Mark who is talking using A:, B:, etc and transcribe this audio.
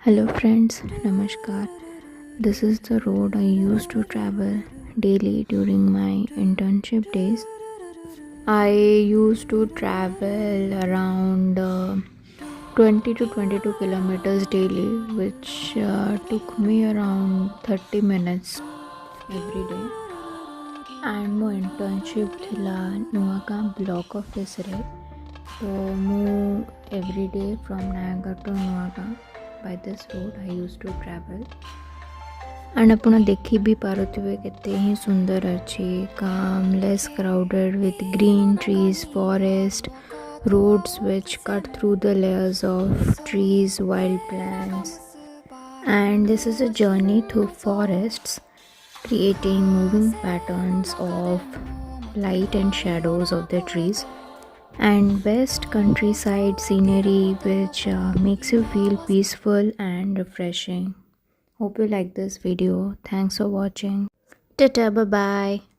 A: Hello friends, Namaskar. This is the road I used to travel daily during my internship days. I used to travel around 20 to 22 kilometers daily, which took me around 30 minutes every day. And ମୋ internship ଥିଲା Nuagaon block ଅଫିସରେ ତ ମୁଁ everyday from Nayagarh to Nuaga by this road I used to travel. And ଆପଣ ଦେଖି ବି ପାରୁଥିବେ କେତେ ହିଁ ସୁନ୍ଦର ଅଛି, calm, less crowded with green trees, forest, roads which cut through the layers of trees, wild plants. And this is a journey through forests, creating moving patterns of light and shadows of the trees, and best countryside scenery which makes you feel peaceful and refreshing. Hope you like this video. Thanks for watching. Tata, bye bye.